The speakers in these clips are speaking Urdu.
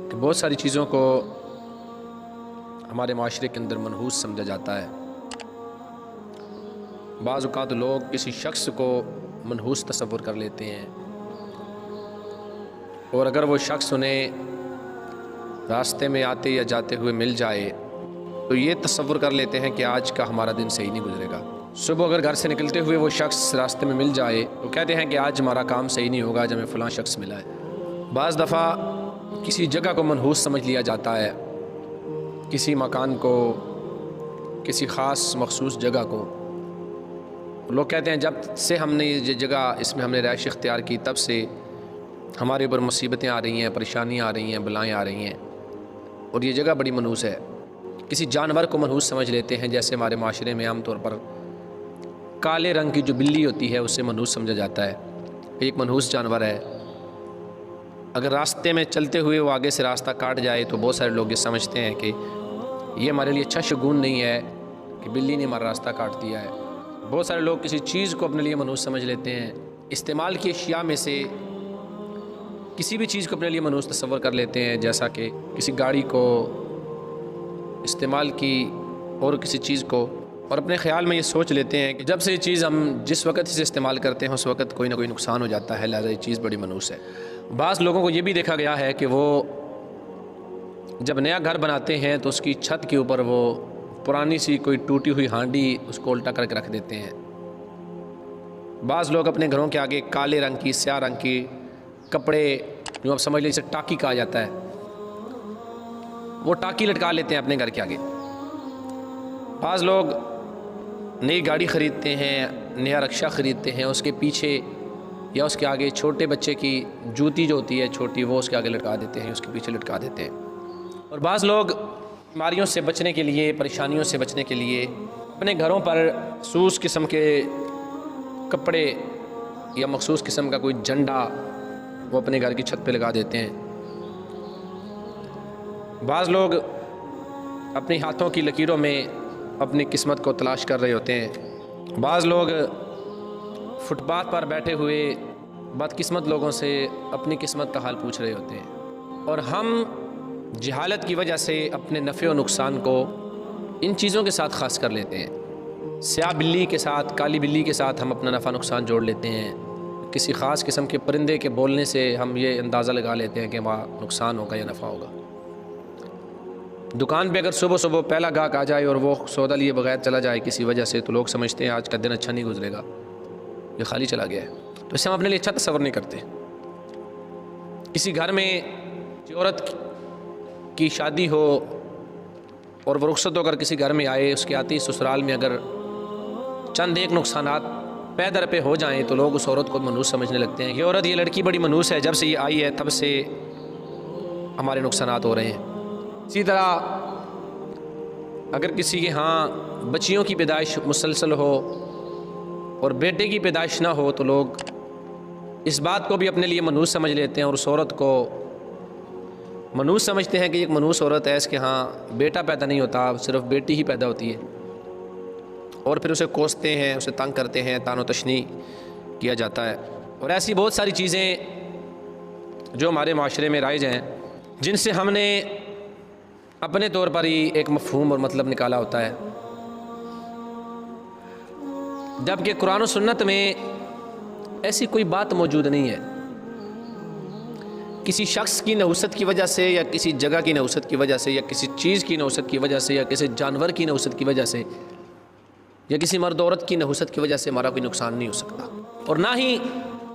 کہ بہت ساری چیزوں کو ہمارے معاشرے کے اندر منحوس سمجھا جاتا ہے۔ بعض اوقات لوگ کسی شخص کو منحوس تصور کر لیتے ہیں، اور اگر وہ شخص انہیں راستے میں آتے یا جاتے ہوئے مل جائے تو یہ تصور کر لیتے ہیں کہ آج کا ہمارا دن صحیح نہیں گزرے گا۔ صبح اگر گھر سے نکلتے ہوئے وہ شخص راستے میں مل جائے تو کہتے ہیں کہ آج ہمارا کام صحیح نہیں ہوگا، آج ہمیں فلاں شخص ملا ہے۔ بعض دفعہ کسی جگہ کو منحوس سمجھ لیا جاتا ہے، کسی مکان کو، کسی خاص مخصوص جگہ کو۔ لوگ کہتے ہیں جب سے ہم نے یہ جگہ، اس میں ہم نے رہائش اختیار کی، تب سے ہمارے اوپر مصیبتیں آ رہی ہیں، پریشانیاں آ رہی ہیں، بلائیں آ رہی ہیں، اور یہ جگہ بڑی منحوس ہے۔ کسی جانور کو منحوس سمجھ لیتے ہیں، جیسے ہمارے معاشرے میں عام طور پر کالے رنگ کی جو بلی ہوتی ہے اسے منحوس سمجھا جاتا ہے، ایک منحوس جانور ہے۔ اگر راستے میں چلتے ہوئے وہ آگے سے راستہ کاٹ جائے تو بہت سارے لوگ یہ سمجھتے ہیں کہ یہ ہمارے لیے اچھا شگون نہیں ہے کہ بلی نے ہمارا راستہ کاٹ دیا ہے۔ بہت سارے لوگ کسی چیز کو اپنے لیے منحوس سمجھ لیتے ہیں، استعمال کی اشیاء میں سے کسی بھی چیز کو اپنے لیے منحوس تصور کر لیتے ہیں، جیسا کہ کسی گاڑی کو استعمال کی اور کسی چیز کو، اور اپنے خیال میں یہ سوچ لیتے ہیں کہ جب سے یہ چیز ہم جس وقت اسے استعمال کرتے ہیں اس وقت کوئی نہ کوئی نقصان ہو جاتا ہے، لہذا یہ چیز بڑی منحوس ہے۔ بعض لوگوں کو یہ بھی دیکھا گیا ہے کہ وہ جب نیا گھر بناتے ہیں تو اس کی چھت کے اوپر وہ پرانی سی کوئی ٹوٹی ہوئی ہانڈی اس کو الٹا کر کے رکھ دیتے ہیں۔ بعض لوگ اپنے گھروں کے آگے کالے رنگ کی، سیاہ رنگ کی کپڑے، جو آپ سمجھ لیجیے ٹاکی کہا جاتا ہے، وہ ٹاکی لٹکا لیتے ہیں اپنے گھر کے آگے۔ بعض لوگ نئی گاڑی خریدتے ہیں، نیا رکشہ خریدتے ہیں، اس کے پیچھے یا اس کے آگے چھوٹے بچے کی جوتی جو ہوتی ہے چھوٹی، وہ اس کے آگے لٹکا دیتے ہیں، اس کے پیچھے لٹکا دیتے ہیں۔ اور بعض لوگ بیماریوں سے بچنے کے لیے، پریشانیوں سے بچنے کے لیے اپنے گھروں پر مخصوص قسم کے کپڑے یا مخصوص قسم کا کوئی جھنڈا وہ اپنے گھر کی چھت پہ لگا دیتے ہیں۔ بعض لوگ اپنے ہاتھوں کی لکیروں میں اپنی قسمت کو تلاش کر رہے ہوتے ہیں۔ بعض لوگ فٹ پاتھ پر بیٹھے ہوئے بدقسمت لوگوں سے اپنی قسمت کا حال پوچھ رہے ہوتے ہیں، اور ہم جہالت کی وجہ سے اپنے نفع و نقصان کو ان چیزوں کے ساتھ خاص کر لیتے ہیں۔ سیاہ بلی کے ساتھ، کالی بلی کے ساتھ ہم اپنا نفع نقصان جوڑ لیتے ہیں۔ کسی خاص قسم کے پرندے کے بولنے سے ہم یہ اندازہ لگا لیتے ہیں کہ وہاں نقصان ہوگا یا نفع ہوگا۔ دکان پہ اگر صبح صبح پہلا گاہک آ جائے اور وہ سودا لیے بغیر چلا جائے کسی وجہ سے، تو لوگ سمجھتے ہیں آج کا دن اچھا نہیں گزرے گا، یہ خالی چلا گیا ہے، تو اس سے ہم اپنے لیے اچھا تصور نہیں کرتے۔ کسی گھر میں عورت کی شادی ہو اور وہ رخصت ہو کر کسی گھر میں آئے، اس کے آتی سسرال میں اگر چند ایک نقصانات پے در پہ ہو جائیں تو لوگ اس عورت کو منحوس سمجھنے لگتے ہیں۔ یہ عورت، یہ لڑکی بڑی منحوس ہے، جب سے یہ آئی ہے تب سے ہمارے نقصانات ہو رہے ہیں۔ اسی طرح اگر کسی کے ہاں بچیوں کی پیدائش مسلسل ہو اور بیٹے کی پیدائش نہ ہو تو لوگ اس بات کو بھی اپنے لیے منحوس سمجھ لیتے ہیں، اور اس عورت کو منحوس سمجھتے ہیں کہ ایک منحوس عورت ہے، اس کے ہاں بیٹا پیدا نہیں ہوتا، صرف بیٹی ہی پیدا ہوتی ہے، اور پھر اسے کوستے ہیں، اسے تنگ کرتے ہیں، تان و تشنیع کیا جاتا ہے۔ اور ایسی بہت ساری چیزیں جو ہمارے معاشرے میں رائج ہیں، جن سے ہم نے اپنے طور پر ہی ایک مفہوم اور مطلب نکالا ہوتا ہے، جبکہ قرآن و سنت میں ایسی کوئی بات موجود نہیں ہے۔ کسی شخص کی نحوست کی وجہ سے یا کسی جگہ کی نحوست کی وجہ سے یا کسی چیز کی نحوست کی وجہ سے یا کسی جانور کی نحوست کی وجہ سے یا کسی مرد عورت کی نحوست کی وجہ سے ہمارا کوئی نقصان نہیں ہو سکتا، اور نہ ہی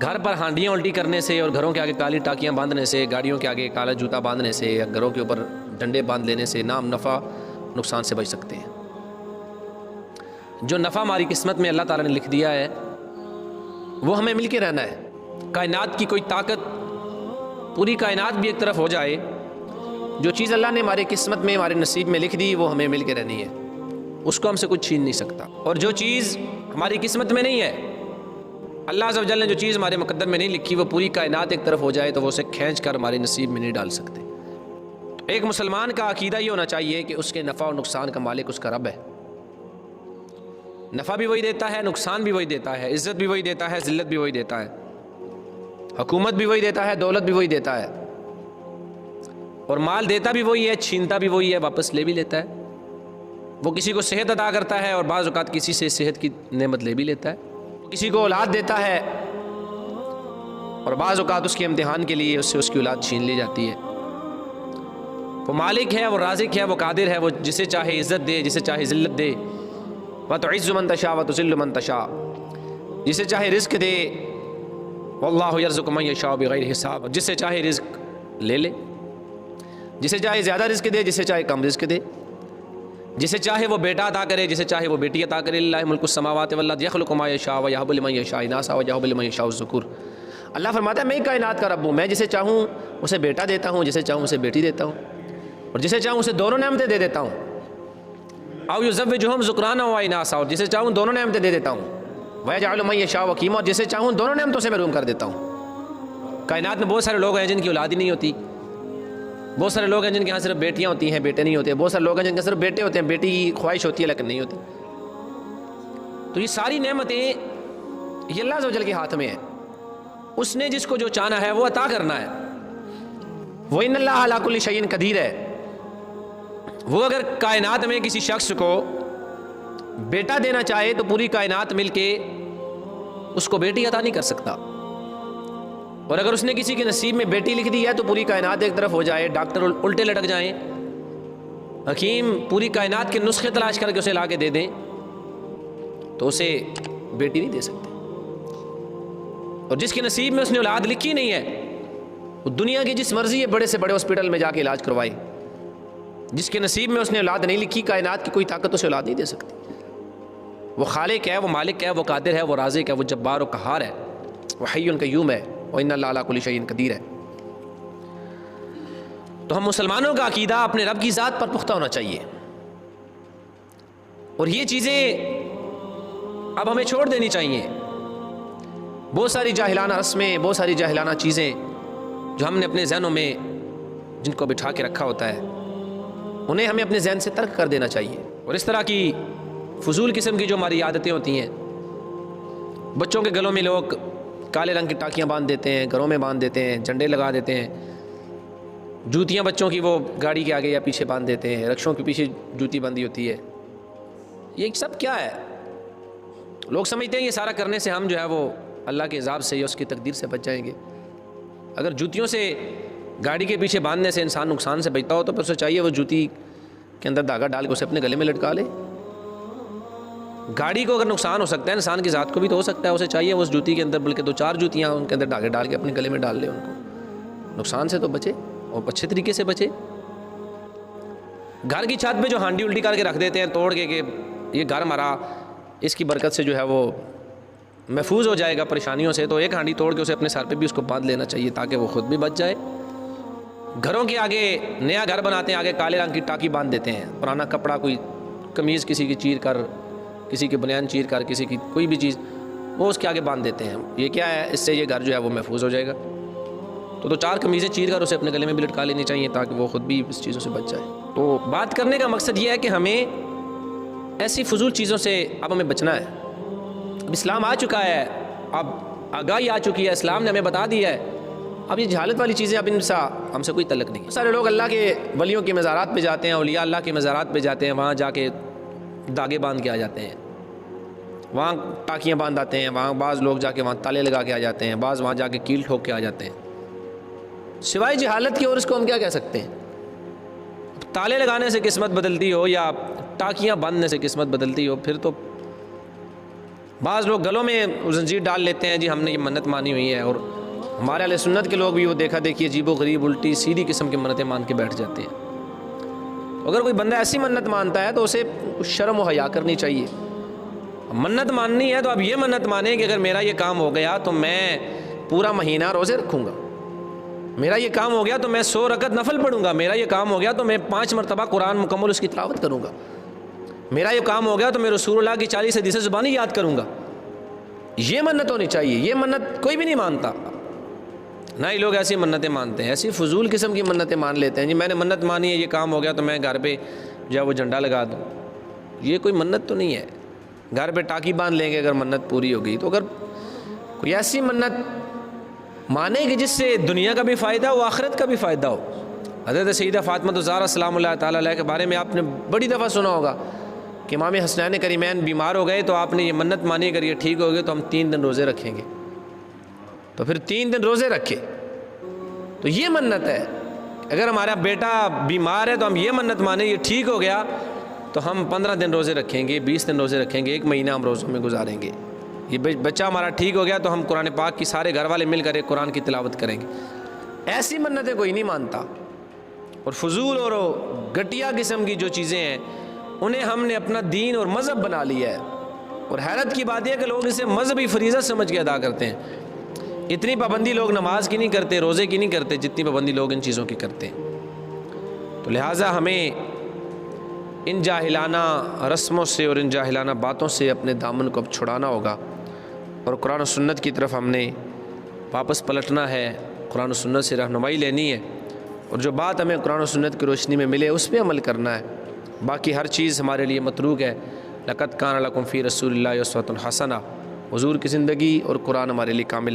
گھر پر ہانڈیاں الٹی کرنے سے اور گھروں کے آگے کالی ٹاکیاں باندھنے سے، گاڑیوں کے آگے کالا جوتا باندھنے سے یا گھروں کے اوپر ڈنڈے باندھ لینے سے نہ ہم نفع نقصان سے بچ سکتے ہیں۔ جو نفع ہماری قسمت میں اللہ تعالیٰ نے لکھ دیا ہے وہ ہمیں مل کے رہنا ہے۔ کائنات کی کوئی طاقت، پوری کائنات بھی ایک طرف ہو جائے، جو چیز اللہ نے ہماری قسمت میں، ہمارے نصیب میں لکھ دی وہ ہمیں مل کے رہنی ہے، اس کو ہم سے کچھ چھین نہیں سکتا۔ اور جو چیز ہماری قسمت میں نہیں ہے، اللہ عز و جل نے جو چیز ہمارے مقدر میں نہیں لکھی، وہ پوری کائنات ایک طرف ہو جائے تو وہ اسے کھینچ کر ہمارے نصیب میں نہیں ڈال سکتے۔ ایک مسلمان کا عقیدہ یہ ہونا چاہیے کہ اس کے نفع و نقصان کا مالک اس کا رب ہے، نفع بھی وہی دیتا ہے، نقصان بھی وہی دیتا ہے، عزت بھی وہی دیتا ہے، ذلت بھی وہی دیتا ہے، حکومت بھی وہی دیتا ہے، دولت بھی وہی دیتا ہے، اور مال دیتا بھی وہی ہے، چھینتا بھی وہی ہے، واپس لے بھی لیتا ہے۔ وہ کسی کو صحت عطا کرتا ہے اور بعض اوقات کسی سے صحت کی نعمت لے بھی لیتا ہے۔ وہ کسی کو اولاد دیتا ہے اور بعض اوقات اس کے امتحان کے لیے اس سے اس کی اولاد چھین لی جاتی ہے۔ وہ مالک ہے، وہ رازق ہے، وہ قادر ہے، وہ جسے چاہے عزت دے، جسے چاہے ذلت دے۔ وَتُعِزُّ مَن تَشَاءُ وَتُذِلُّ مَن تَشَاءُ، جسے چاہے رزق دے۔ وَاللَّهُ يَرْزُقُ مَن يَشَاءُ بِغَيْرِ حساب، جسے چاہے رزق لے لے، جسے چاہے زیادہ رزق دے، جسے چاہے کم رزق دے، جسے چاہے وہ بیٹا عطا کرے، جسے چاہے وہ بیٹی عطا کرے۔ للہ ملک السماوات والارض یخلق ما یشاء ویہب لمن یشاء اناثا ویہب لمن یشاء الذکور۔ اللہ فرماتا ہے میں کائنات کا رب ہوں، میں جسے چاہوں اسے بیٹا دیتا ہوں، جسے چاہوں اسے بیٹی دیتا ہوں، اور جسے چاہوں اسے دونوں نعمتیں دے دیتا ہوں۔ او یزوجہم ذکرانا و اناثا، اور جسے چاہوں دونوں نعمتیں دے دیتا ہوں۔ ویجعل من یشاء عقیما، اور جسے چاہوں دونوں نعمتوں سے محروم کر دیتا ہوں۔ کائنات میں بہت سارے لوگ ہیں جن کی اولاد ہی نہیں ہوتی، بہت سارے لوگ ہیں جن کے یہاں صرف بیٹیاں ہوتی ہیں، بیٹے نہیں ہوتے، بہت سارے لوگ ہیں جن کے صرف بیٹے ہوتے ہیں، بیٹی کی خواہش ہوتی ہے لیکن نہیں ہوتی۔ تو یہ ساری نعمتیں یہ اللہ عز و جل کے ہاتھ میں ہیں، اس نے جس کو جو چاہنا ہے وہ عطا کرنا ہے۔ وَإِنَّ اللَّهَ عَلَىٰ كُلِّ شَيْءٍ قَدِيرٌ ہے۔ وہ اگر کائنات میں کسی شخص کو بیٹا دینا چاہے تو پوری کائنات مل کے اس کو بیٹی عطا نہیں کر سکتا، اور اگر اس نے کسی کے نصیب میں بیٹی لکھ دی ہے تو پوری کائنات ایک طرف ہو جائے، ڈاکٹر الٹے لٹک جائیں، حکیم پوری کائنات کے نسخے تلاش کر کے اسے لا کے دے دیں تو اسے بیٹی نہیں دے سکتے۔ اور جس کے نصیب میں اس نے اولاد لکھی نہیں ہے وہ دنیا کی جس مرضی ہے بڑے سے بڑے ہاسپٹل میں جا کے علاج کروائے، جس کے نصیب میں اس نے اولاد نہیں لکھی کائنات کی کوئی طاقت اسے اولاد نہیں دے سکتی۔ وہ خالق ہے، وہ مالک ہے، وہ قادر ہے، وہ رازق ہے، وہ جبار و قہار ہے، وہ حی قیوم ہے، وَإِنَّ اللَّهَ عَلَىٰ كُلِّ شَيْءٍ قَدِيرٌ ہے۔ تو ہم مسلمانوں کا عقیدہ اپنے رب کی ذات پر پختہ ہونا چاہیے، اور یہ چیزیں اب ہمیں چھوڑ دینی چاہیے۔ بہت ساری جاہلانہ رسمیں، بہت ساری جاہلانہ چیزیں جو ہم نے اپنے ذہنوں میں جن کو بٹھا کے رکھا ہوتا ہے انہیں ہمیں اپنے ذہن سے ترک کر دینا چاہیے۔ اور اس طرح کی فضول قسم کی جو ہماری عادتیں ہوتی ہیں، بچوں کے گلوں میں لوگ کالے رنگ کی ٹاکیاں باندھ دیتے ہیں، گھروں میں باندھ دیتے ہیں، جھنڈے لگا دیتے ہیں، جوتیاں بچوں کی وہ گاڑی کے آگے یا پیچھے باندھ دیتے ہیں، رکشوں کے پیچھے جوتی بندھی ہوتی ہے۔ یہ سب کیا ہے؟ لوگ سمجھتے ہیں یہ سارا کرنے سے ہم جو ہے وہ اللہ کے عذاب سے یا اس کی تقدیر سے بچ جائیں گے۔ اگر جوتیوں سے گاڑی کے پیچھے باندھنے سے انسان نقصان سے بچتا ہو تو پھر اسے چاہیے وہ جوتی کے اندر دھاگا ڈال کے اسے اپنے گلے میں لٹکا لے۔ گاڑی کو اگر نقصان ہو سکتا ہے انسان کی ذات کو بھی تو ہو سکتا ہے، اسے چاہیے وہ اس جوتی کے اندر بلکہ 2-4 جوتیاں ان کے اندر دھاگے ڈال کے اپنے گلے میں ڈال لے، ان کو نقصان سے تو بچے اور اچھے طریقے سے بچے۔ گھر کی چھت پہ جو ہانڈی الٹی کر کے رکھ دیتے ہیں توڑ کے کہ یہ گھر ہمارا اس کی برکت سے جو ہے وہ محفوظ ہو جائے گا پریشانیوں سے، تو ایک ہانڈی توڑ کے اسے اپنے سر پہ بھی اس کو باندھ لینا چاہیے تاکہ وہ خود بھی بچ جائے۔ گھروں کے آگے نیا گھر بناتے ہیں، آگے کالے رنگ کی ٹاکی باندھ دیتے ہیں، پرانا کپڑا کوئی قمیض کسی کی چیر کر، کسی کی بنیان چیر کر، کسی کی کوئی بھی چیز وہ اس کے آگے باندھ دیتے ہیں۔ یہ کیا ہے؟ اس سے یہ گھر جو ہے وہ محفوظ ہو جائے گا۔ تو 4 قمیضیں چیر کر اسے اپنے گلے میں بھی لٹکا لینی چاہیے تاکہ وہ خود بھی اس چیزوں سے بچ جائے۔ تو بات کرنے کا مقصد یہ ہے کہ ہمیں ایسی فضول چیزوں سے اب ہمیں بچنا ہے۔ اب اسلام آ چکا ہے، اب آگاہی آ چکی ہے، اسلام نے ہمیں بتا دیا ہے۔ اب یہ جہالت والی چیزیں اب ان سے ہم سے کوئی تعلق نہیں ہے۔ سارے لوگ اللہ کے ولیوں کے مزارات پہ جاتے ہیں، اولیاء اللہ کے مزارات پہ جاتے ہیں، وہاں جا کے داغے باندھ کے آ جاتے ہیں، وہاں ٹاکیاں باندھ آتے ہیں، وہاں بعض لوگ جا کے وہاں تالے لگا کے آ جاتے ہیں، بعض وہاں جا کے کیل ٹھوک کے آ جاتے ہیں۔ سوائے جہالت کی اور اس کو ہم کیا کہہ سکتے ہیں؟ تالے لگانے سے قسمت بدلتی ہو یا ٹاکیاں باندھنے سے قسمت بدلتی ہو، پھر تو بعض لوگ گلوں میں زنجیر ڈال لیتے ہیں، جی ہم نے یہ منت مانی ہوئی ہے، اور ہمارے اہل سنت کے لوگ بھی وہ دیکھا دیکھی عجیب و غریب الٹی سیدھی قسم کی منتیں مان کے بیٹھ جاتے ہیں۔ اگر کوئی بندہ ایسی منت مانتا ہے تو اسے شرم و حیا کرنی چاہیے۔ منت ماننی ہے تو اب یہ منت مانے کہ اگر میرا یہ کام ہو گیا تو میں پورا مہینہ روزے رکھوں گا، میرا یہ کام ہو گیا تو میں 100 رکعت نفل پڑھوں گا، میرا یہ کام ہو گیا تو میں 5 مرتبہ قرآن مکمل اس کی تلاوت کروں گا، میرا یہ کام ہو گیا تو میں رسول اللہ کی 40 حدیثیں زبانی یاد کروں گا۔ یہ منت ہونی چاہیے۔ یہ منت کوئی بھی نہیں مانتا، نہ ہی لوگ ایسی منتیں مانتے ہیں، ایسی فضول قسم کی منتیں مان لیتے ہیں۔ جی میں نے منت مانی ہے، یہ کام ہو گیا تو میں گھر پہ جو وہ جھنڈا لگا دوں۔ یہ کوئی منت تو نہیں ہے، گھر پہ ٹاکی باندھ لیں گے اگر منت پوری ہو گئی تو۔ اگر کوئی ایسی منت مانے کہ جس سے دنیا کا بھی فائدہ ہو آخرت کا بھی فائدہ ہو، حضرت سیدہ فاطمہ الزہرا سلام اللہ تعالیٰ علیہ کے بارے میں آپ نے بڑی دفعہ سنا ہوگا کہ امام حسنین کریمین بیمار ہو گئے تو آپ نے یہ منت مانی، اگر یہ ٹھیک ہو گئے تو ہم 3 دن روزے رکھیں گے، تو پھر 3 دن روزے رکھے۔ تو یہ منت ہے، اگر ہمارا بیٹا بیمار ہے تو ہم یہ منت مانیں یہ ٹھیک ہو گیا تو ہم 15 دن روزے رکھیں گے، 20 دن روزے رکھیں گے، 1 مہینہ ہم روزوں میں گزاریں گے۔ یہ بچہ ہمارا ٹھیک ہو گیا تو ہم قرآن پاک کی سارے گھر والے مل کر ایک قرآن کی تلاوت کریں گے۔ ایسی منتیں کوئی نہیں مانتا، اور فضول اور گھٹیا قسم کی جو چیزیں ہیں انہیں ہم نے اپنا دین اور مذہب بنا لیا ہے، اور حیرت کی بات یہ ہے کہ لوگ اسے مذہبی فریضہ سمجھ کے ادا کرتے ہیں۔ اتنی پابندی لوگ نماز کی نہیں کرتے، روزے کی نہیں کرتے جتنی پابندی لوگ ان چیزوں کی کرتے ہیں۔ تو لہٰذا ہمیں ان جاہلانہ رسموں سے اور ان جاہلانہ باتوں سے اپنے دامن کو اب چھڑانا ہوگا، اور قرآن و سنت کی طرف ہم نے واپس پلٹنا ہے، قرآن و سنت سے رہنمائی لینی ہے، اور جو بات ہمیں قرآن و سنت کی روشنی میں ملے اس پہ عمل کرنا ہے۔ باقی ہر چیز ہمارے لیے متروک ہے۔ لقد کان لکم فی رسول اللہ اسوۃ حسنہ، حضور کی زندگی اور قرآن ہمارے لیے کامل